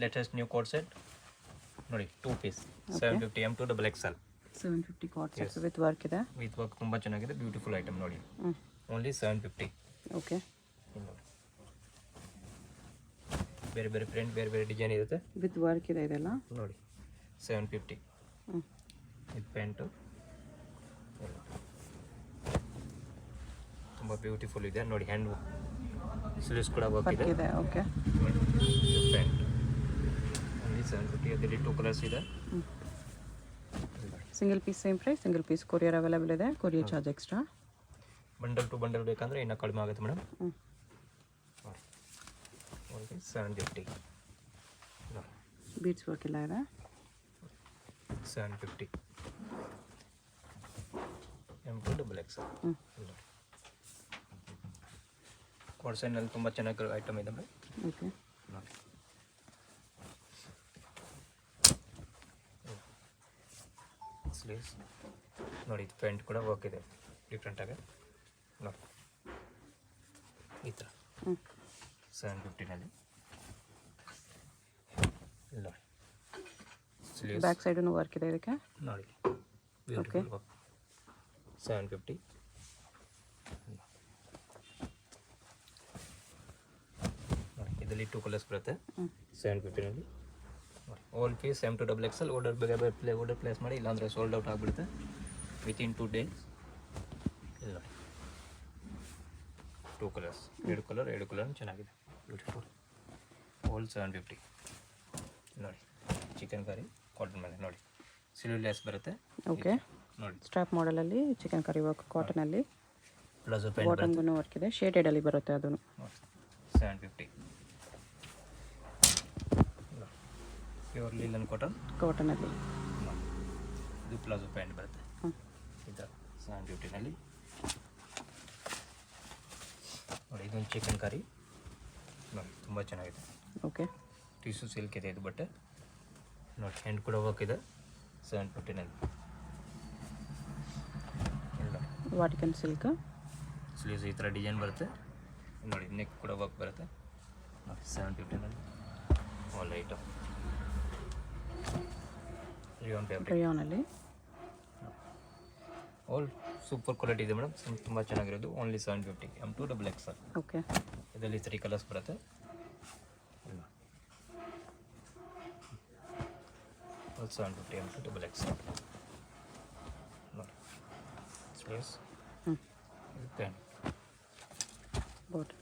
Latest new coat set ನೋಡಿ, 2 piece 750 M2 double XL 750 coat set with work ಇದೆ. With work ತುಂಬ ಚೆನ್ನಾಗಿದೆ, beautiful item ನೋಡಿ. Only 750. Okay, ಬೇರೆ ಬೇರೆ ಪ್ರಿಂಟ್, ಬೇರೆ ಬೇರೆ ಡಿಸೈನ್ ಇರುತ್ತೆ, ವಿತ್ ವರ್ಕ್ ಇದೆ ಇದೆಲ್ಲ ನೋಡಿ. 750 ವಿತ್ ಪ್ಯಾಂಟು ತುಂಬ ಬ್ಯೂಟಿಫುಲ್ ಇದೆ ನೋಡಿ. ಹ್ಯಾಂಡ್ ಸ್ಲೀವ್ಸ್ ಕೂಡ ವರ್ಕ್ ವರ್ಕ್ ಇದೆ. ಇದೆ. Okay, pant only 750. ಅದರಲ್ಲಿ 2 ಕಲರ್ಸ್ ಇದೆ. Single piece same price, single piece courier available ಇದೆ, courier charge extra. Bundle to bundle ಬೇಕಂದ್ರೆ ಇನ್ನೂ ಕಡಿಮೆ ಆಗುತ್ತೆ ಮೇಡಮ್. ಓನ್ಲಿ 750. ಬೀಡ್ಸ್ ವರ್ಕ್ ಎಲ್ಲ ಇದೆ. 750 M2 ಡಬಲ್ XL. ಕೋಡ್ಸೈನಲ್ಲಿ ತುಂಬ ಚೆನ್ನಾಗಿರೋ ಐಟಮ್ ಇದೆ ಮೇಡಮ್. ಓಕೆ, ನೋಡಿ ಸ್ಲೀವ್ಸ್ ನೋಡಿ, ಇದು ಪ್ಯಾಂಟ್ ಕೂಡ ವರ್ಕ್ ಇದೆ ಡಿಫ್ರೆಂಟಾಗಿ ನೋಡಿ, ಈ ಥರ 750ನಲ್ಲಿ ನೋಡಿ. ಸ್ಲೀವ್ಸ್ ಬ್ಯಾಕ್ ಸೈಡೂ ವರ್ಕ್ ಇದೆ ಇದಕ್ಕೆ ನೋಡಿ, ಬ್ಯೂಟಿಫುಲ್ ವರ್ಕ್. 750. ನೋಡಿ, ಇದರಲ್ಲಿ 2 ಕಲರ್ಸ್ ಬರುತ್ತೆ 750ನಲ್ಲಿ. All piece M2 double XL. Order place ಮಾಡಿ, ಇಲ್ಲಾಂದರೆ ಸೋಲ್ಡ್ ಔಟ್ ಆಗಿಬಿಡುತ್ತೆ ವಿತಿನ್ 2 ಡೇಸ್. ಇಲ್ಲ 2 ಕಲರ್ಸ್, 2 ಕಲರ್ ಚೆನ್ನಾಗಿದೆ, ಬ್ಯೂಟಿಫುಲ್. ಆಲ್ 750 ನೋಡಿ. ಚಿಕನ್ ಕರಿ ಕಾಟನ್ ಮೇಲೆ ನೋಡಿ, ಸಿಲ್ವ್ಲೆಸ್ ಬರುತ್ತೆ. ಓಕೆ, ನೋಡಿ ಸ್ಟ್ರಾಪ್ ಮಾಡಲಲ್ಲಿ ಚಿಕನ್ ಕರಿ ವರ್ಕ್ ಕಾಟನಲ್ಲಿ. ಪ್ಲಸ್ ಪ್ಯಾಂಟ್ ಬಾಟಮ್ಗೂ ವರ್ಕ್ ಇದೆ, ಶೇಡೆಡಲ್ಲಿ ಬರುತ್ತೆ ಅದು. 750 ಪ್ಯೂರ್ ಲಿಲನ್ ಕಾಟನಲ್ಲಿ. ಇದು ಪ್ಲಾಜೋ ಪ್ಯಾಂಟ್ ಬರುತ್ತೆ ಇದು 750ನಲ್ಲಿ ನೋಡಿ. ಇದೊಂದು ಚಿಕನ್ ಕರಿ ನೋಡಿ, ತುಂಬ ಚೆನ್ನಾಗಿದೆ. ಓಕೆ, ಟಿಶ್ಯೂ ಸಿಲ್ಕ್ ಇದೆ ಇದು ಬಟ್ಟೆ ನೋಡಿ. ಹ್ಯಾಂಡ್ ಕೂಡ ವರ್ಕ್ ಇದೆ 750ನಲ್ಲಿ. ವಾಟಿಕನ್ ಸಿಲ್ಕ್ ಸ್ಲೀವ್ಸ್ ಈ ಥರ ಡಿಸೈನ್ ಬರುತ್ತೆ ನೋಡಿ. ನೆಕ್ ಕೂಡ ವರ್ಕ್ ಬರುತ್ತೆ ನೋಡಿ. 750ನಲ್ಲಿ ಆಲ್ ಐಟಮ್ ರಿಯಾನ್ ಫ್ಯಾಬ್ರಿಕ್, ರೇಯಾನಲ್ಲಿ. ಆಲ್ ಸೂಪರ್ ಕ್ವಾಲಿಟಿ ಇದೆ ಮೇಡಮ್, ತುಂಬ ಚೆನ್ನಾಗಿರೋದು. Only 750 M2 double XL. Okay, ಇದರಲ್ಲಿ 3 ಕಲರ್ಸ್ ಬರುತ್ತೆ. ಆಲ್ 750 M2 ಡಬಲ್ XL ನೋಡಿ. ಸ್ಲೀವ್ಸ್ ಪ್ಯಾಂಟ್ ಬಾಟಮ್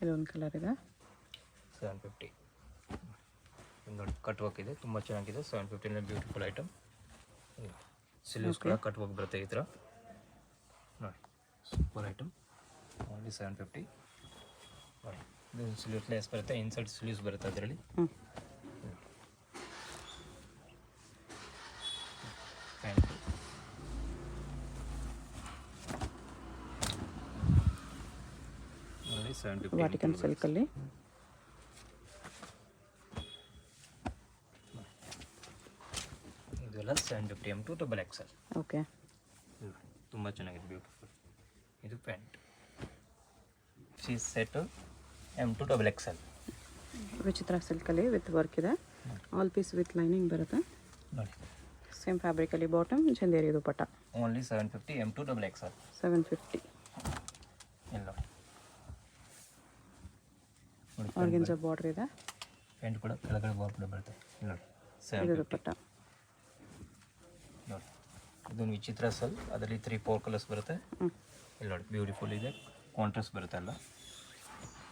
ಇದೊಂದು ಕಲರ್ ಇದೆ. 750 ನೋಡಿ. ಕಟ್ ವರ್ಕ್ ಇದೆ, ತುಂಬ ಚೆನ್ನಾಗಿದೆ. 750ನಲ್ಲಿ ಬ್ಯೂಟಿಫುಲ್ ಐಟಮ್. ಸ್ಲೀವ್ಸ್ ಕೂಡ ಕಟ್ ವರ್ಕ್ ಬರುತ್ತೆ ಈ ಥರ ನೋಡಿ, ಸೂಪರ್ ಐಟಮ್. ಓನ್ಲಿ 750 ನೋಡಿ. ಇದು ಸ್ಲೀವ್ಸ್ ಲೆಸ್ ಬರುತ್ತೆ, ಇನ್ಸೈಡ್ ಸ್ಲೀವ್ಸ್ ಬರುತ್ತೆ ಅದರಲ್ಲಿ. Pant only 750. ವಾಟಿಕನ್ ಸಿಲ್ಕಲ್ಲಿ. ಇದೆಲ್ಲ 750 M2 ಡಬಲ್ XL. ಓಕೆ, ತುಂಬ ಚೆನ್ನಾಗಿದೆ, ಬ್ಯೂಟಿಫುಲ್. ಇದು pant piece set M2 double XL. ವಿಚಿತ್ರ ಸಿಲ್ಕಲ್ಲಿ ವಿತ್ ವರ್ಕ್ ಇದೆ. ಆಲ್ ಪೀಸ್ ವಿತ್ ಲೈನಿಂಗ್ ಬರುತ್ತೆ ನೋಡಿ. ಸೇಮ್ ಫ್ಯಾಬ್ರಿಕಲ್ಲಿ bottom, Chanderi dupatta. Only 750 M2 double XL. 750. ಎಲ್ಲ ಆರ್ಗೆನ್ಜಾ ಬಾರ್ಡರ್ ಇದೆ. ಪ್ಯಾಂಟ್ ಕೂಡ ಕೆಳಗಡೆ ಬಾರ್ಡರ್ ಬರುತ್ತೆ ನೋಡಿ. ಇದು 750 ದುಪಟ್ಟ ನೋಡಿ. ಇದೊಂದು ವಿಚಿತ್ರ ಸಲ್, ಅದರಲ್ಲಿ 3-4 ಕಲರ್ಸ್ ಬರುತ್ತೆ. ಇಲ್ಲಿ ನೋಡಿ, ಬ್ಯೂಟಿಫುಲ್ ಇದೆ, ಕಾಂಟ್ರಾಸ್ಟ್ ಬರುತ್ತೆ ಎಲ್ಲ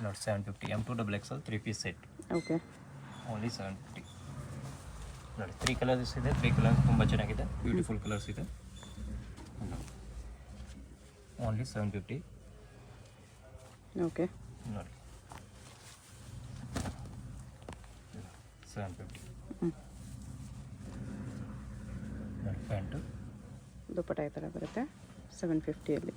ನೋಡಿ. 750 M2 double XL 3 piece set. Okay, only 750 ನೋಡಿ. 3 ಕಲರ್ಸ್ ಇದೆ, 3 ಕಲರ್ಸ್ ತುಂಬ ಚೆನ್ನಾಗಿದೆ, ಬ್ಯೂಟಿಫುಲ್ ಕಲರ್ಸ್ ಇದೆ. ಓನ್ಲಿ 750 ಓಕೆ, ನೋಡಿ. 750 ನೋಡಿ. ಪ್ಯಾಂಟು ದುಪಟ್ಟ ಈ ಥರ ಬರುತ್ತೆ 750ಅಲ್ಲಿ.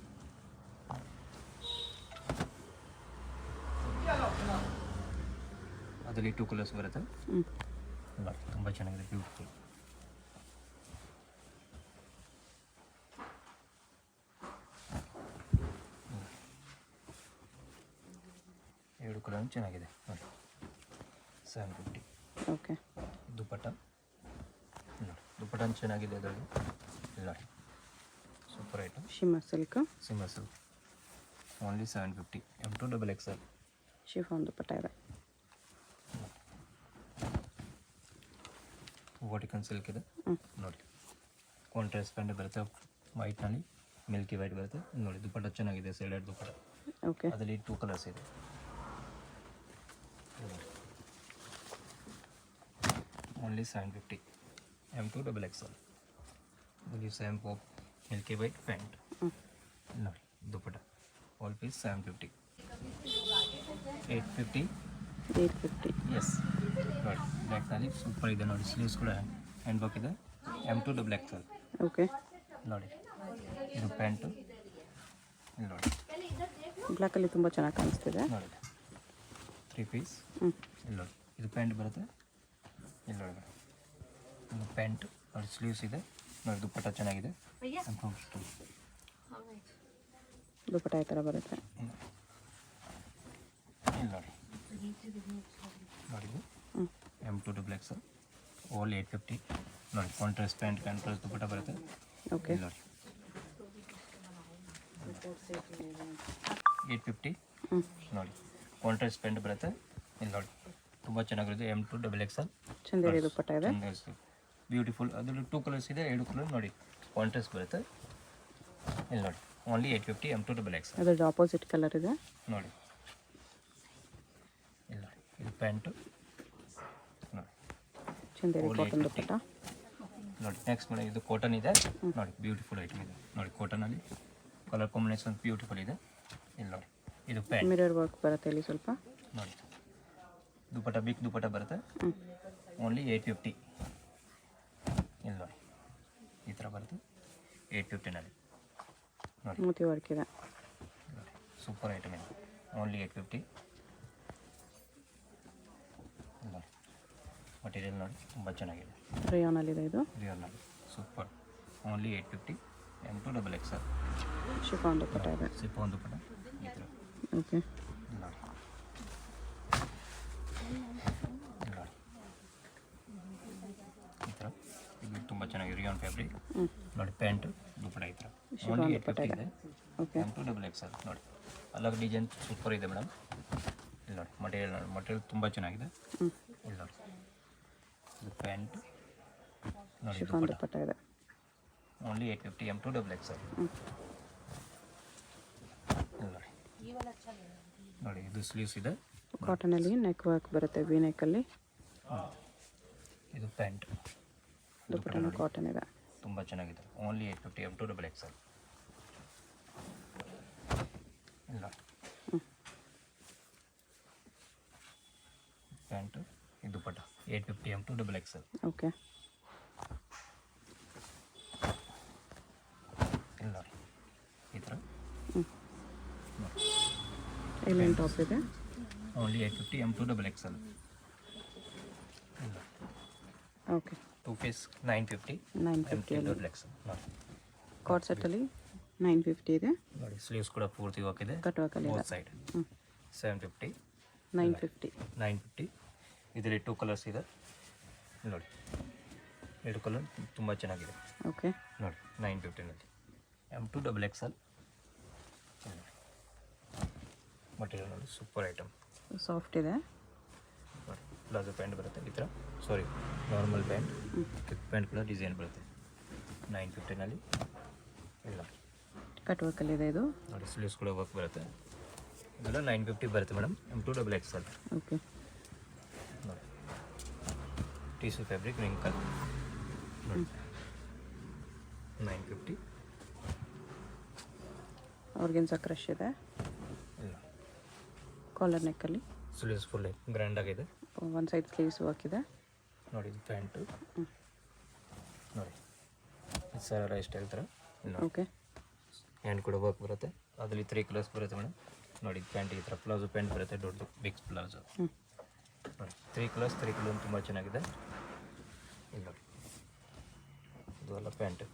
ಅದರಲ್ಲಿ 2 ಕಲರ್ಸ್ ಬರುತ್ತೆ ನೋಡಿ. ತುಂಬ ಚೆನ್ನಾಗಿದೆ, ಬ್ಯೂಟಿಫುಲ್. ಎರಡು ಕಲರ್ ಚೆನ್ನಾಗಿದೆ ನೋಡಿ 750. ಓಕೆ. ದುಪ್ಪಟ್ಟ ನೋಡಿ, ದುಪ್ಪಟ್ಟ ಚೆನ್ನಾಗಿದೆ ಅದರಲ್ಲಿ ನೋಡಿ, ಸೂಪರ್ ಐಟಮ್. ಶಿಮಾ silk, silk only 750. M2XXL chiffon dupatta ಇದೆ. ವರ್ಟಿಕನ್ ಸಿಲ್ಕ್ ಇದೆ ನೋಡಿ, ಕಾಂಟ್ರಾಸ್ಟ್ ಪ್ಯಾಂಟ್ ಬರುತ್ತೆ ವೈಟ್ನಲ್ಲಿ, ಮಿಲ್ಕಿ ವೈಟ್ ಬರುತ್ತೆ ನೋಡಿ. ದುಪ್ಪಟ್ಟ ಚೆನ್ನಾಗಿದೆ, ಸೈಡೆಡ್ ದುಪ್ಪಟ್ಟ. ಓಕೆ. ಅದರಲ್ಲಿ 2 ಕಲರ್ಸ್ ಇದೆ. ಓನ್ಲಿ 750. M2XXL ಇಲ್ಲಿ same pop Milky white pant ನೋಡಿ. ದುಪ್ಪಟ್ಟ ಆಲ್ ಪೀಸ್ 750. 850. ಎಸ್ ನೋಡಿ, ಬ್ಲ್ಯಾಕ್ನಲ್ಲಿ ಸೂಪರ್ ಇದೆ ನೋಡಿ. ಸ್ಲೀವ್ಸ್ ಕೂಡ ಹ್ಯಾಂಡ್ ವರ್ಕ್ ಇದೆ. M2XXL okay. ನೋಡಿ, ಇದು ಪ್ಯಾಂಟು ಇಲ್ಲಿ ನೋಡಿ, ಬ್ಲ್ಯಾಕಲ್ಲಿ ತುಂಬ ಚೆನ್ನಾಗಿ ಕಾಣಿಸ್ತಿದೆ ನೋಡಿ 3 ಪೀಸ್ ಇಲ್ಲಿ ನೋಡಿ. ಇದು ಪ್ಯಾಂಟ್ ಬರುತ್ತೆ ಇಲ್ಲಿ ನೋಡಿ, ಇದು ಪ್ಯಾಂಟ್ ನೋಡಿ, ಸ್ಲೀವ್ಸ್ ಇದೆ ನೋಡಿ. ದುಪ್ಪಟ್ಟ ಚೆನ್ನಾಗಿದೆ. ದುಪ್ಪಟ್ಟ ಈ ಥರ ಬರುತ್ತೆ ಇಲ್ಲಿ ನೋಡಿ, ನೋಡಿದ್ದು M2XXL ಓಲ್ 850 ನೋಡಿ. ಕಾಂಟ್ರಾಸ್ಟ್ ಪ್ಯಾಂಟ್, ಕಾಂಟ್ರಾಸ್ಟ್ ದುಪ್ಪಟ್ಟ ಬರುತ್ತೆ. ಓಕೆ. ನೋಡಿ 850 ನೋಡಿ. ಕಾಂಟ್ರಾಸ್ಟ್ ಪ್ಯಾಂಟ್ ಬರುತ್ತೆ ಇಲ್ಲಿ ನೋಡಿ, ತುಂಬ ಚೆನ್ನಾಗಿರುತ್ತೆ. M2XXL ಚಂದೇರಿ ದುಪ್ಪಟ್ಟ ಇದೆ. ಬ್ಯೂಟಿಫುಲ್. ಅದರಲ್ಲಿ 2 ಕಲರ್ಸ್ ಇದೆ, 2 ಕಲರ್ ನೋಡಿ. ಕಾಂಟ್ರಾಸ್ಟ್ ಬರುತ್ತೆ ಇಲ್ಲಿ ನೋಡಿ. ಓನ್ಲಿ 850. M2XXL ಅದ್ರದ್ದು ಆಪೋಸಿಟ್ ಕಲರ್ ಇದೆ ನೋಡಿ. ಇಲ್ಲ ಇದು ಪ್ಯಾಂಟು ನೋಡಿ, ಚಂದೇರಿ ಕಾಟನ್ ದುಪ್ಪಟ್ಟ ನೋಡಿ. ನೆಕ್ಸ್ಟ್ ನೋಡಿ, ಇದು ಕಾಟನ್ ಇದೆ ನೋಡಿ, ಬ್ಯೂಟಿಫುಲ್ ಐಟಮ್ ಇದೆ ನೋಡಿ. ಕಾಟನಲ್ಲಿ ಕಲರ್ ಕಾಂಬಿನೇಷನ್ ಬ್ಯೂಟಿಫುಲ್ ಇದೆ ಇಲ್ಲಿ ನೋಡಿ. ಇದು ಪ್ಯಾಂಟ್ ಮಿರರ್ ವರ್ಕ್ ಬರುತ್ತೆ ಇಲ್ಲಿ ಸ್ವಲ್ಪ ನೋಡಿ. ದುಪ್ಪಟ್ಟ ಬಿಗ್ ದುಪ್ಪಟ್ಟ ಬರುತ್ತೆ ಓನ್ಲಿ 850 ಇಲ್ಲಿ ನೋಡಿ. ಈ ಥರ ಬರುತ್ತೆ 850ನಲ್ಲಿ ನೋಡಿ. ಮೋತಿ ವರ್ಕ್ ಇದೆ ನೋಡಿ, ಸೂಪರ್ ಐಟಮ್ ಇದೆ. ಓನ್ಲಿ 850 ನೋಡಿ. ಮಟೀರಿಯಲ್ ನೋಡಿ, ತುಂಬ ಚೆನ್ನಾಗಿದೆ. ರೇಯಾನಲ್ಲಿದೆ ಇದು. ರಿಯಲ್ನಲ್ಲಿ super. Only 850. M2XXL chiffon dupatta ಇದೆ. ಸಿಪ್ಪನ್ ದುಪ್ಪಟ್ಟ ಈ ಥರ ಓಕೆ. ನೋಡಿ. ನೋಡಿ ಈ ಥರ ಇದು ತುಂಬ ಚೆನ್ನಾಗಿದೆ. ರಿಯಾನ್ ಫ್ಯಾಬ್ರಿಕ್ ನೋಡಿ. ಪ್ಯಾಂಟು ದುಪ್ಪಟ್ಟ ಈ ಥರ ಓನ್ಲಿ 850 ಇದೆ. ಓಕೆ. M2XXL ನೋಡಿ. ಅಲಗ್ ಡಿಸೈನ್ ಸೂಪರ್ ಇದೆ ಮೇಡಮ್ ಇಲ್ಲಿ ನೋಡಿ. ಮಟೀರಿಯಲ್ ನೋಡಿ, ಮಟೀರಿಯಲ್ ತುಂಬ ಚೆನ್ನಾಗಿದೆ ಇಲ್ಲಿ ನೋಡಿ. ಇದು ಪ್ಯಾಂಟ್ ನೋಡಿ, ಶಿಫಾನ್ ದುಪ್ಪಟ್ಟ ಇದೆ. ಓನ್ಲಿ 850. M2XXL ನೋಡಿ. ನೋಡಿ, ಇದು ಸ್ಲೀವ್ಸ್ ಇದೆ. ಕಾಟನಲ್ಲಿ ನೆಕ್ ವರ್ಕ್ ಬರುತ್ತೆ, ವಿ ನೆಕ್ಕಲ್ಲಿ. ಇದು ಪ್ಯಾಂಟ್, ದುಪ್ಪಟ್ಟನು ಕಾಟನ್ ಇದೆ. ತುಂಬ ಚೆನ್ನಾಗಿದೆ. ಓನ್ಲಿ 850. M2XXL ಇಲ್ಲ ಪ್ಯಾಂಟು, ಇದು ದುಪ್ಪಟ್ಟ 850. M2XXL okay. ಇಲ್ಲ ಈ ಥರ ಏನೇನು ಟಾಪ್ ಇದೆ. ಓನ್ಲಿ 850. M2XXL ಇಲ್ಲ ಓಕೆ. 2 ಪೀಸ್ 950. 950 ಅಲ್ಲಿ M2XXL ನೋಡಿ. ಕಾರ್ಡ್ ಸೆಟ್ಟಲ್ಲಿ 950 ಇದೆ. ನೋಡಿ, ಸ್ಲೀವ್ಸ್ ಕೂಡ ಪೂರ್ತಿ ಹಾಕಿದೆ ಕಟ್ ವರ್ಕಲ್ಲಿ ಇದೆ. Both side 750. 950. ಇದರಲ್ಲಿ 2 ಕಲರ್ಸ್ ಇದೆ ನೋಡಿ. 2 ಕಲರ್ ತುಂಬ ಚೆನ್ನಾಗಿದೆ ಓಕೆ. ನೋಡಿ. 950ನಲ್ಲಿ M2XXL ಮಟೀರಿಯಲ್ ನೋಡಿ, ಸೂಪರ್ ಐಟಮ್. ಸಾಫ್ಟ್ ಇದೆ ನೋಡಿ. ಪ್ಲಾಜೋ ಪ್ಯಾಂಟ್ ಬರುತ್ತೆ ಈ ಥರ, ಸಾರಿ ನಾರ್ಮಲ್ ಪ್ಯಾಂಟ್. ಪ್ಯಾಂಟ್ ಕೂಡ ಡಿಸೈನ್ ಬರುತ್ತೆ 950ನಲ್ಲಿ ಇಲ್ಲ. ಕಟ್ ವರ್ಕಲ್ಲಿ ಇದೆ ಇದು ನೋಡಿ. ಸ್ಲೀವ್ಸ್ ಕೂಡ ವರ್ಕ್ ಬರುತ್ತೆ. ಇದೆಲ್ಲ 950 ಬರುತ್ತೆ ಮೇಡಮ್. M2XXL okay. ನೋಡಿ. ಟಿಶ್ಯೂ ಫ್ಯಾಬ್ರಿಕ್ ರಿಂಕಲ್ ನೋಡಿ 950 ಆರ್ಗೆನ್ಸಾ ಕ್ರಶ್ ಇದೆ. ಇಲ್ಲ ಕಾಲರ್ ನೆಕ್ಕಲ್ಲಿ ಸ್ಲೀವ್ಸ್ ಫುಲ್ ಗ್ರ್ಯಾಂಡ್ ಆಗಿದೆ. ಒಂದು ಸೈಡ್ ಸ್ಲೀವ್ಸ್ ವರ್ಕ್ ಇದೆ ನೋಡಿ. ಇದು ಪ್ಯಾಂಟು ನೋಡಿ, ಸರ ಸ್ಟೈಲ್ ಥರ ನೋಡಿ. ಓಕೆ. ಹ್ಯಾಂಡ್ ಕೂಡ ವರ್ಕ್ ಬರುತ್ತೆ. ಅದರಲ್ಲಿ 3 ಕಲರ್ಸ್ ಬರುತ್ತೆ ಮೇಡಮ್ ನೋಡಿ. ಪ್ಯಾಂಟ್ ಈ ಥರ ಪ್ಲಾಜೋ ಪ್ಯಾಂಟ್ ಬರುತ್ತೆ, ದೊಡ್ಡದು ಬಿಗ್ ಪ್ಲಾಜೋ ನೋಡಿ. 3 ಕಲರ್ಸ್ ತುಂಬ ಚೆನ್ನಾಗಿದೆ ಇಲ್ಲಿ ನೋಡಿ. ಇದು ಎಲ್ಲ pant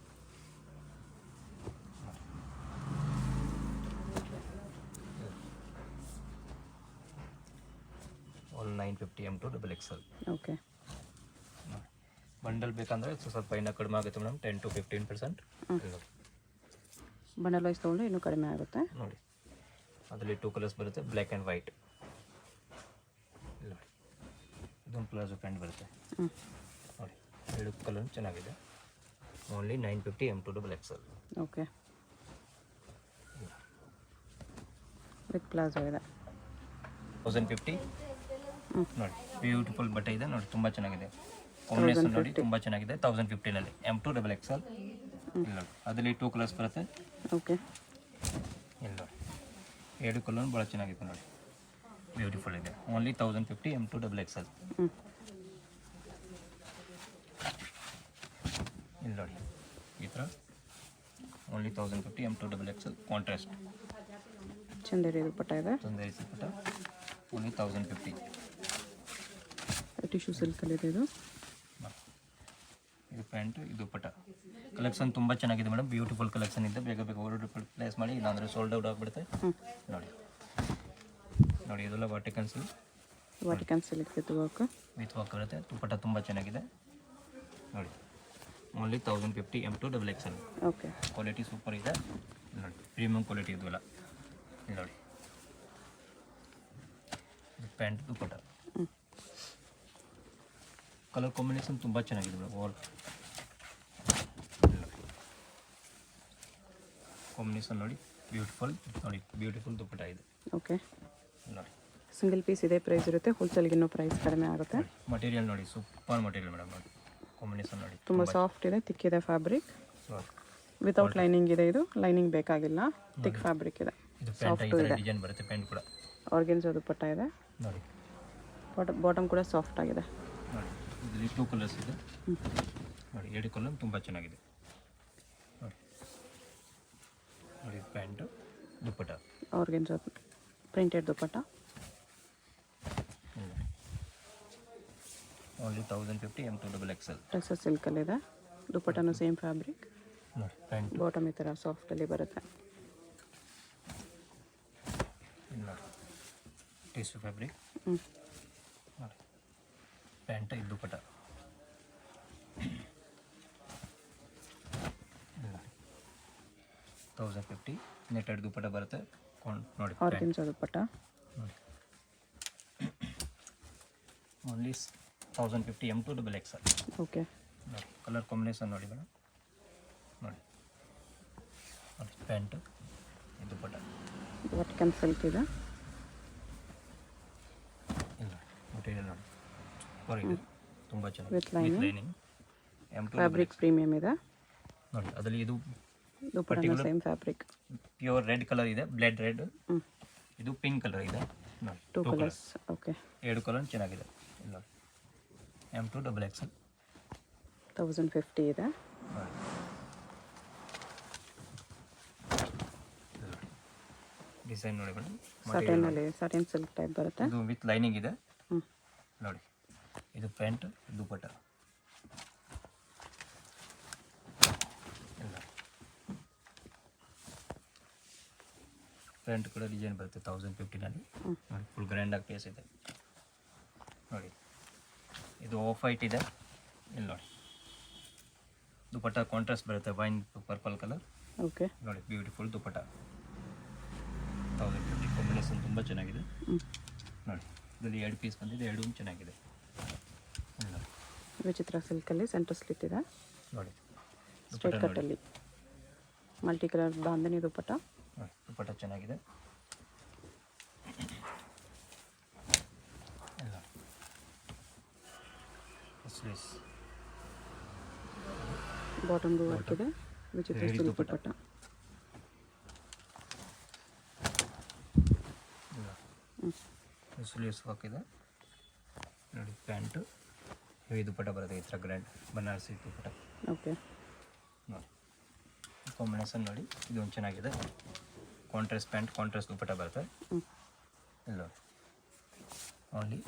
950 M to XXL. Okay. Bundle ಬೇಕಂದರೆ ಸ್ವಲ್ಪ ಇನ್ನೂ ಕಡಿಮೆ ಆಗುತ್ತೆ ಮೇಡಮ್, 10 to 15%. ಬಂಡಲ್ ವೈಸ್ ತೊಗೊಂಡ್ರೆ ಇನ್ನೂ ಕಡಿಮೆ ಆಗುತ್ತೆ. ನೋಡಿ ಅದರಲ್ಲಿ 2 ಕಲರ್ಸ್ ಬರುತ್ತೆ, ಬ್ಲ್ಯಾಕ್ ಆ್ಯಂಡ್ ವೈಟ್. ನೋಡಿ ಇದೊಂದು ಪ್ಲಾಜೋ ಪ್ಯಾಂಟ್ ಬರುತ್ತೆ. ನೋಡಿ 2 ಕಲರ್ ಚೆನ್ನಾಗಿದೆ. Only 950 M to XXL. Okay. With palazzo ಇದೆ. 1050. ನೋಡಿ ಬ್ಯೂಟಿಫುಲ್ ಬಟ್ಟೆ ಇದೆ ನೋಡಿ, ತುಂಬ ಚೆನ್ನಾಗಿದೆ. ಕಾಂಬಿನೇಷನ್ ನೋಡಿ ತುಂಬ ಚೆನ್ನಾಗಿದೆ. 1050ನಲ್ಲಿ M to XXL. ಇಲ್ಲ ನೋಡಿ ಅದರಲ್ಲಿ 2 ಕಲರ್ಸ್ ಬರುತ್ತೆ. ಓಕೆ. ಇಲ್ಲ ನೋಡಿ 2 ಕಲರ್ ಭಾಳ ಚೆನ್ನಾಗಿದೆ ನೋಡಿ, ಬ್ಯೂಟಿಫುಲ್ ಇದೆ. Only 1050 M to XXL. ಇಲ್ಲಿ ನೋಡಿ ಈ ಥರ only 1050 M to XXL contrast Chanderi dupatta ಇದೆ. ಚಂದೇರಿ ದುಪ್ಪಟ್ಟ ಓನ್ಲಿ 1050. ಟಿಶ್ಯೂ ಸಿಲ್ಕಲ್ಲಿ ಇದೆ ಇದು. ಇದು ಪ್ಯಾಂಟ್, ಇದು ದುಪ್ಪಟ್ಟ. ಕಲೆಕ್ಷನ್ ತುಂಬ ಚೆನ್ನಾಗಿದೆ ಮೇಡಮ್, ಬ್ಯೂಟಿಫುಲ್ ಕಲೆಕ್ಷನ್ ಇದೆ. ಬೇಗ ಬೇಗ ಆರ್ಡರ್ ಪ್ಲೇಸ್ ಮಾಡಿ, ಇಲ್ಲಾಂದರೆ ಸೋಲ್ಡ್ ಔಟ್ ಆಗಿಬಿಡುತ್ತೆ. ನೋಡಿ ನೋಡಿ ಇದೆಲ್ಲ ವಾಟಿಕನ್ ಸಿಲ್ಕ್ ವಿತ್ ವರ್ಕ್ ಬರುತ್ತೆ. ದುಪ್ಪಟ್ಟ ತುಂಬ ಚೆನ್ನಾಗಿದೆ ನೋಡಿ. Only 1050 M to XXL. Okay. Quality super ಇದೆ ನೋಡಿ, ಪ್ರೀಮಿಯಂ ಕ್ವಾಲಿಟಿ ಇದು ಎಲ್ಲ. ನೋಡಿ ಇದು ಪ್ಯಾಂಟ್, ದುಪ್ಪಟ್ಟ. ಕಲರ್ ಕಾಂಬಿನೇಷನ್ ತುಂಬ ಚೆನ್ನಾಗಿದೆ ಮೇಡಮ್. ಆಲ್ ಕಾಂಬಿನೇಷನ್ ನೋಡಿ ಬ್ಯೂಟಿಫುಲ್. ನೋಡಿ ಬ್ಯೂಟಿಫುಲ್ ದುಪ್ಪಟ್ಟ ಇದೆ. ಓಕೆ. ನೋಡಿ ಸಿಂಗಲ್ ಪೀಸ್ ಇದೆ ಪ್ರೈಸ್ ಇರುತ್ತೆ, ಹೋಲ್ಸೇಲ್ಗೆ ಇನ್ನೂ ಪ್ರೈಸ್ ಕಡಿಮೆ ಆಗುತ್ತೆ. ಮಟೀರಿಯಲ್ ನೋಡಿ ಸೂಪರ್ ಮಟೀರಿಯಲ್ ಮೇಡಮ್. ನೋಡಿ ಕಾಂಬಿನೇಷನ್ ನೋಡಿ ತುಂಬ ಸಾಫ್ಟ್ ಇದೆ, ತಿಕ್ಕಿದೆ ಫ್ಯಾಬ್ರಿಕ್. ನೋಡಿ ವಿತೌಟ್ ಲೈನಿಂಗ್ ಇದೆ ಇದು, ಲೈನಿಂಗ್ ಬೇಕಾಗಿಲ್ಲ. ಥಿಕ್ ಫ್ಯಾಬ್ರಿಕ್ ಇದೆ, ಇದು ಪ್ಯಾಂಟ್ ಈ ಥರ ಡಿಸೈನ್ ಬರುತ್ತೆ. ಪ್ಯಾಂಟ್ ಕೂಡ ಆರ್ಗೆನ್ಸೋ ದುಪ್ಪಟ್ಟ ಇದೆ. ನೋಡಿ ಬಾಟಮ್ ಕೂಡ ಸಾಫ್ಟ್ ಆಗಿದೆ. ನೋಡಿ ಇದರಲ್ಲಿ 2 ಕಲರ್ಸ್ ಇದೆ ನೋಡಿ, 2 ಕಲರ್ ತುಂಬ ಚೆನ್ನಾಗಿದೆ ನೋಡಿ. ನೋಡಿ pant, dupatta, organza printed dupatta. Only 1050 M to XXL. ಟೆಕ್ಸಸ್ ಸಿಲ್ಕಲ್ಲಿದೆ. ದುಪ್ಪಟ್ಟನು ಸೇಮ್ ಫ್ಯಾಬ್ರಿಕ್. ನೋಡಿ ಪ್ಯಾಂಟ್, ಬಾಟಮ್ ಈ ಥರ ಸಾಫ್ಟಲ್ಲಿ ಬರುತ್ತೆ. ನೋಡಿ ಟಿಶ್ಯೂ ಫ್ಯಾಬ್ರಿಕ್. ನೋಡಿ ಪ್ಯಾಂಟ್, ಇದು ದುಪ್ಪಟ್ಟ. 1050 ನೆಟೆಡ್ ದುಪ್ಪಟ್ಟ ಬರುತ್ತೆ. ನೋಡಿ ಆರ್ಗೆನ್ಸೋ ದುಪ್ಪಟ್ಟ. ನೋಡಿ only 1050 M to XXL. Okay. ನೋಡಿ ಕಲರ್ ಕಾಂಬಿನೇಷನ್ ನೋಡಿ ಮೇಡಮ್. ನೋಡಿ ನೋಡಿ ಪ್ಯಾಂಟು, ಇದು ದುಪ್ಪಟ್ಟ. ವಾಟಿಕನ್ ಸಿಲ್ಕ್ ಇದೆ. ಇಲ್ಲ ಮಟೀರಿಯಲ್ ನೋಡಿ ಸೂಪರ್ ಇದೆ, ತುಂಬ ಚೆನ್ನಾಗಿ. With lining. M to fabric premium ಇದೆ. ನೋಡಿ ಅದರಲ್ಲಿ ಇದು ದುಪ್ಪಟ್ಟನು same fabric. Pure red colour ಇದೆ, ಬ್ಲಡ್ ರೆಡ್. ಇದು ಪಿಂಕ್ ಕಲರ್ ಇದೆ ನೋಡಿ. 2 ಕಲರ್ಸ್. ಓಕೆ. 2 ಕಲರ್ ಚೆನ್ನಾಗಿದೆ. ಇಲ್ಲ M to XXL. 1050 ಇದೆ. ಡಿಸೈನ್ ನೋಡಿ ಮೇಡಮ್. ಸಾಟಿನಲ್ಲಿ ಸಾಟಿನ್ ಸಿಲ್ಕ್ ಟೈಪ್ ಬರುತ್ತೆ. ಇದು ವಿತ್ ಲೈನಿಂಗ್ ಇದೆ ನೋಡಿ. ಇದು ಪ್ಯಾಂಟ್, ದುಪ್ಪಟ್ಟ. ಇಲ್ಲ ಪ್ಯಾಂಟ್ ಕೂಡ ಡಿಸೈನ್ ಬರುತ್ತೆ 1050ನಲ್ಲಿ ನೋಡಿ. ಫುಲ್ ಗ್ರ್ಯಾಂಡಾಗಿ ಪೇಸ್ ಇದೆ ನೋಡಿ. ಇದು ಆಫ್ ವೈಟ್ ಇದೆ. ಇಲ್ಲಿ ನೋಡಿ ದುಪ್ಪಟ್ಟ ಕಾಂಟ್ರಾಸ್ಟ್ ಬರುತ್ತೆ, ವೈನ್ ಪರ್ಪಲ್ ಕಲರ್. ಓಕೆ. ನೋಡಿ ಬ್ಯೂಟಿಫುಲ್ ದುಪ್ಪಟ್ಟ. 1050 ಕಾಂಬಿನೇಷನ್ ತುಂಬ ಚೆನ್ನಾಗಿದೆ ನೋಡಿ. ಇದರಲ್ಲಿ 2 ಪೀಸ್ ಬಂದಿದೆ, 2 ಚೆನ್ನಾಗಿದೆ. ವಿಚಿತ್ರ ಸಿಲ್ಕಲ್ಲಿ ಸೆಂಟರ್ ಸ್ಲಿಟ್ ಇದೆ ನೋಡಿ. ಸ್ಟ್ರೈಟ್ ಕಟ್ಟಲ್ಲಿ ಮಲ್ಟಿ ಕಲರ್ ಬಾಂಧನಿ ದುಪ್ಪಟ್ಟ. ನೋಡಿ ದುಪ್ಪಟ್ಟ ಚೆನ್ನಾಗಿದೆ. ಬಾಟಮ್ದು ವರ್ಕ್ ಇದೆ. ವಿಚಿತ್ರ ಸಿಲ್ಕ್ ದುಪ್ಪಟ್ಟ. ಸ್ಲೀವ್ಸ್ ವರ್ಕ್ ಇದೆ ನೋಡಿ. ಪ್ಯಾಂಟು ಹೆವಿ ದುಪ್ಪಟ್ಟ ಬರುತ್ತೆ, ಈ ಥರ ಗ್ರ್ಯಾಂಡ್ ಬನಾರಸಿ ದುಪ್ಪಟ್ಟ. ಓಕೆ. ನೋಡಿ ಕಾಂಬಿನೇಷನ್ ನೋಡಿ, ಇದೊಂದು ಚೆನ್ನಾಗಿದೆ. ಕಾಂಟ್ರಾಸ್ಟ್ ಪ್ಯಾಂಟ್, ಕಾಂಟ್ರಾಸ್ಟ್ ದುಪ್ಪಟ್ಟ ಬರುತ್ತೆ. ಇಲ್ಲ ಓನ್ಲಿ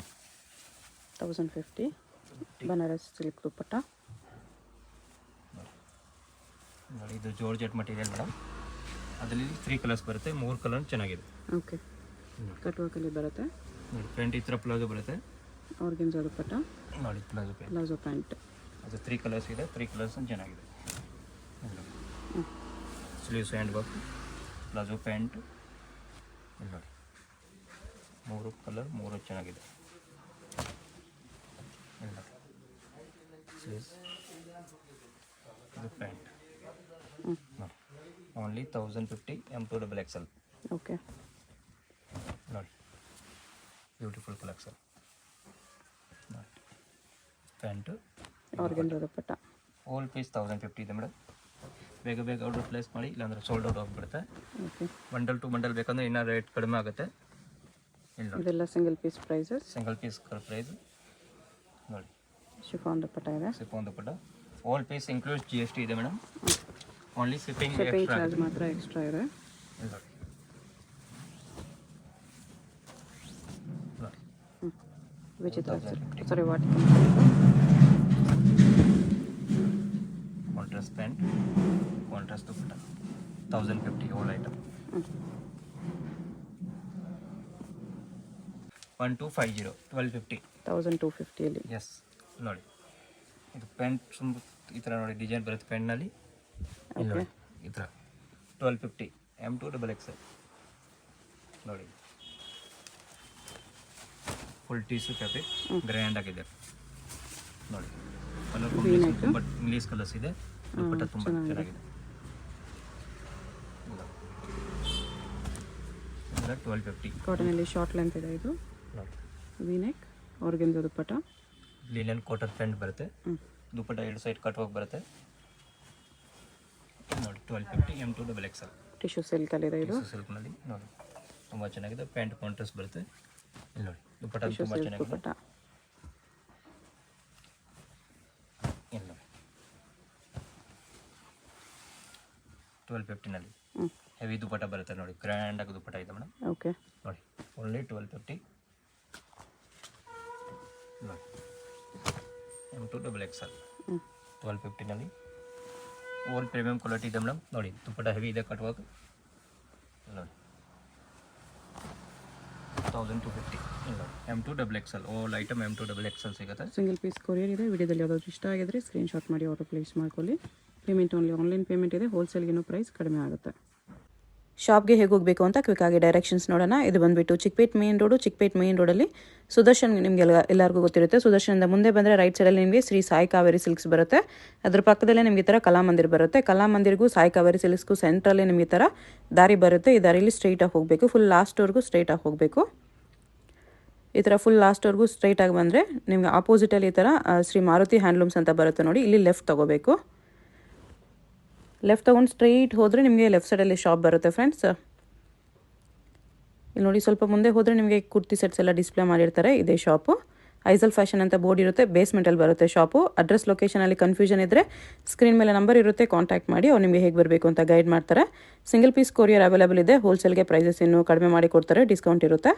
1050 ಬನಾರಸ್ ಸಿಲ್ಕ್ ದುಪ್ಪಟ್ಟ. ನೋಡಿ ಇದು ಜಾರ್ಜೆಟ್ ಮಟೀರಿಯಲ್ ಮೇಡಮ್. ಅದರಲ್ಲಿ 3 ಕಲರ್ಸ್ ಬರುತ್ತೆ, 3 ಕಲರ್ ಚೆನ್ನಾಗಿದೆ. ಓಕೆ. ಕಟ್ ವರ್ಕಲ್ಲಿ ಬರುತ್ತೆ. ನೋಡಿ ಫ್ರಂಟ್ ಈ ಥರ ಪ್ಲಾಜೋ ಬರುತ್ತೆ. ಆರ್ಗೆನ್ಜಾ ದುಪ್ಪಟ್ಟ, ನೋಡಿ ಪ್ಲಾಜೋ ಪ್ಯಾಂಟ್. Palazzo pant. ಅದು 3 ಕಲರ್ಸ್ ಇದೆ, 3 ಕಲರ್ಸ್ ಚೆನ್ನಾಗಿದೆ. Sleeves hand work, palazzo pant. ಇಲ್ಲಿ ನೋಡಿ 3 ಕಲರ್, 3 ಚೆನ್ನಾಗಿದೆ. ಇಲ್ಲಿ ನೋಡಿ ಸ್ಲೀವ್ಸ್, ಇದು ಪ್ಯಾಂಟ್. ನೋಡಿ ಓನ್ಲಿ 1050 M2 XXL. ಓಕೆ, ನೋಡಿ ಬ್ಯೂಟಿಫುಲ್ ಕಲೆಕ್ಷನ್. ನೋಡಿ pant, organza dupatta. Whole piece 1050 ಇದೆ ಮೇಡಮ್. ಬೇಗ ಬೇಗ ಆರ್ಡರ್ ಪ್ಲೇಸ್ ಮಾಡಿ, ಇಲ್ಲಾಂದ್ರೆ ಸೋಲ್ಡ್ ಔಟ್ ಹೋಗ್ಬಿಡುತ್ತೆ. ಓಕೆ, ಬಂಡಲ್ ಟು ಬಂಡಲ್ ಬೇಕಂದ್ರೆ ಇನ್ನೂ ರೇಟ್ ಕಡಿಮೆ ಆಗುತ್ತೆ. ಇಲ್ಲಿ ನೋಡಿ ಇದೆಲ್ಲ single piece prices. Single piece price ನೋಡಿ. ಶಿಫಾನ್ ದುಪ್ಪಟ್ಟ ಇದೆ. Chiffon dupatta whole piece includes GST ಇದೆ madam. Only shipping shipping extra charge ಮಾತ್ರ ಎಕ್ಸ್ಟ್ರಾ ಇದೆ. ಇಲ್ಲಿ ನೋಡಿ. ನೋಡಿ ವಿಚಿತ್ರ 1050. Sorry what contrast pant, contrast dupatta 1050 whole item. 1250 1250. 1250 ಅಲ್ಲಿ. ಎಸ್ ನೋಡಿ ಇದು ಪ್ಯಾಂಟ್ ತುಂಬ ಈ ಥರ ನೋಡಿ ಡಿಸೈನ್ ಬರುತ್ತೆ ಪ್ಯಾಂಟ್ನಲ್ಲಿ. ಇಲ್ಲಿ ನೋಡಿ ಈ ಥರ 1250 M2 XXL. ನೋಡಿ ಫುಲ್ ಟೀಸು ಫ್ಯಾಬ್ರಿಕ್ ಗ್ರ್ಯಾಂಡ್ ಆಗಿದೆ ನೋಡಿ. ಕಲರ್ ಕಾಂಬಿನೇಷನ್ ತುಂಬ ಇಂಗ್ಲೀಷ್ ಕಲರ್ಸ್ ಇದೆ. ದುಪ್ಪಟ್ಟ ತುಂಬ ಚೆನ್ನಾಗಿದೆ. 1250 ಕಾಟನಲ್ಲಿ ಶಾರ್ಟ್ ಲೆಂತ್ ಇದೆ ಇದು. ನೋಡಿ ವಿ ನೆಕ್, ಆರ್ಗೆನ್ಜಾ ದುಪ್ಪಟ್ಟ. ಲಿನನ್ ಕಾಟನ್ ಪ್ಯಾಂಟ್ ಬರುತ್ತೆ. ದುಪ್ಪಟ್ಟ 2 ಸೈಡ್ ಕಟ್ ಹೋಗಿ ಬರುತ್ತೆ. ನೋಡಿ 1250 M2 XXL. ಟಿಶ್ಯೂ ಸಿಲ್ಕಲ್ಲಿ ಇದೆ ಇದು. ಸಿಲ್ಕ್ನಲ್ಲಿ ನೋಡಿ ತುಂಬ ಚೆನ್ನಾಗಿದೆ. ಪ್ಯಾಂಟ್ ಕಾಂಟ್ರಾಸ್ಟ್ ಬರುತ್ತೆ. ಇಲ್ಲಿ ನೋಡಿ ದುಪ್ಪಟ್ಟ ಟಿಶ್ಯೂ ತುಂಬ ಸಿಲ್ಕ್ ಚೆನ್ನಾಗಿದೆ. ದುಪ್ಪಟ್ಟ. ಇಲ್ಲಿ ನೋಡಿ 1250ನಲ್ಲಿ ಹೆವಿ ದುಪ್ಪಟ್ಟ ಬರುತ್ತೆ ನೋಡಿ. ಗ್ರ್ಯಾಂಡಾಗಿ ದುಪ್ಪಟ್ಟ ಇದೆ ಮೇಡಮ್. ಓಕೆ, ನೋಡಿ ಓನ್ಲಿ 1250. ನೋಡಿ M2 XXL 1250ನಲ್ಲಿ ಓಲ್ ಪ್ರೀಮಿಯಂ ಕ್ವಾಲಿಟಿ ಇದೆ ಮೇಡಮ್. ನೋಡಿ ದುಪ್ಪಟ್ಟ ಹೆವಿ ಇದೆ ಕಟ್ವಾಗ. ನೋಡಿ 1250. ಇಲ್ಲ M2 XXL ಓಲ್ ಐಟಮ್ M2 XXL ಸಿಗುತ್ತೆ. ಸಿಂಗಲ್ ಪೀಸ್ ಕೊರಿಯರ್ ಇದೆ. ವಿಡಿಯೋದಲ್ಲಿ ಯಾವುದಾದ್ರು ಇಷ್ಟ ಆಗಿದ್ರೆ ಸ್ಕ್ರೀನ್ಶಾಟ್ ಮಾಡಿ ಆರ್ಡರ್ ಪ್ಲೇಸ್ ಮಾಡ್ಕೊಳ್ಳಿ. ಪೇಮೆಂಟ್ ಓನ್ಲಿ ಆನ್ಲೈನ್ ಪೇಮೆಂಟ್ ಇದೆ. ಹೋಲ್ಸೇಲ್ಗಿನ್ನೂ ಪ್ರೈಸ್ ಕಡಿಮೆ ಆಗುತ್ತೆ. ಶಾಪ್ಗೆ ಹೇಗೆ ಹೋಗಬೇಕು ಅಂತ ಕ್ವಿಕ್ಕಾಗಿ ಡೈರೆಕ್ಷನ್ಸ್ ನೋಡೋಣ. ಇದು ಬಂದುಬಿಟ್ಟು Chickpet main road. Chickpet main ರೋಡಲ್ಲಿ ಸುದರ್ಶನ್ ನಿಮಗೆ ಎಲ್ಲರಿಗೂ ಗೊತ್ತಿರುತ್ತೆ. ಸುದರ್ಶನದ ಮುಂದೆ ಬಂದರೆ ರೈಟ್ ಸೈಡಲ್ಲಿ ನಿಮಗೆ ಶ್ರೀ ಸಾಯಿ ಕಾವೇರಿ ಸಿಲ್ಕ್ಸ್ ಬರುತ್ತೆ. ಅದ್ರ ಪಕ್ಕದಲ್ಲೇ ನಿಮಗೆ ಈ ಥರ ಕಲಾಮಂದಿರ್ ಬರುತ್ತೆ. ಕಲಾಮಂದಿರ್ಗೂ ಸಾಯಿ ಕಾವೇರಿ ಸಿಲ್ಕ್ಸ್ಗೂ ಸೆಂಟ್ರಲ್ಲಿ ನಿಮಗೆ ಈ ಥರ ದಾರಿ ಬರುತ್ತೆ. ಈ ದಾರಿಯಲ್ಲಿ ಸ್ಟ್ರೈಟಾಗಿ ಹೋಗಬೇಕು. ಫುಲ್ ಲಾಸ್ಟ್ವರೆಗೂ ಸ್ಟ್ರೈಟಾಗಿ ಹೋಗಬೇಕು. ಈ ಥರ ಫುಲ್ ಲಾಸ್ಟ್ವರೆಗೂ ಸ್ಟ್ರೈಟಾಗಿ ಬಂದರೆ ನಿಮಗೆ ಆಪೋಸಿಟಲ್ಲಿ ಈ ಥರ ಶ್ರೀ ಮಾರುತಿ ಹ್ಯಾಂಡ್ಲೂಮ್ಸ್ ಅಂತ ಬರುತ್ತೆ ನೋಡಿ. ಇಲ್ಲಿ ಲೆಫ್ಟ್ ತೊಗೋಬೇಕು. ಲೆಫ್ಟ್ ತೊಗೊಂಡು ಸ್ಟ್ರೈಟ್ ಹೋದರೆ ನಿಮಗೆ ಲೆಫ್ಟ್ ಸೈಡಲ್ಲಿ ಶಾಪ್ ಬರುತ್ತೆ ಫ್ರೆಂಡ್ಸ್. ಇಲ್ಲಿ ನೋಡಿ ಸ್ವಲ್ಪ ಮುಂದೆ ಹೋದರೆ ನಿಮಗೆ ಕುರ್ತಿ ಸೆಟ್ಸ್ ಎಲ್ಲ ಡಿಸ್ಪ್ಲೇ ಮಾಡಿರ್ತಾರೆ. ಇದೇ ಶಾಪು. ಐಸಲ್ ಫ್ಯಾಷನ್ ಅಂತ ಬೋರ್ಡ್ ಇರುತ್ತೆ. ಬೇಸ್ಮೆಂಟಲ್ಲಿ ಬರುತ್ತೆ ಶಾಪು. ಅಡ್ರೆಸ್ ಲೊಕೇಶನಲ್ಲಿ ಕನ್ಫ್ಯೂಷನ್ ಇದ್ದರೆ ಸ್ಕ್ರೀನ್ ಮೇಲೆ ನಂಬರ್ ಇರುತ್ತೆ, ಕಾಂಟ್ಯಾಕ್ಟ್ ಮಾಡಿ. ಅವ್ರು ನಿಮಗೆ ಹೇಗೆ ಬರಬೇಕು ಅಂತ ಗೈಡ್ ಮಾಡ್ತಾರೆ. ಸಿಂಗಲ್ ಪೀಸ್ ಕೊರಿಯರ್ ಅವೈಲೇಬಲ್ ಇದೆ. ಹೋಲ್ಸೇಲ್ಗೆ ಪ್ರೈಸಸ್ ಇನ್ನೂ ಕಡಿಮೆ ಮಾಡಿ ಕೊಡ್ತಾರೆ, ಡಿಸ್ಕೌಂಟ್ ಇರುತ್ತೆ.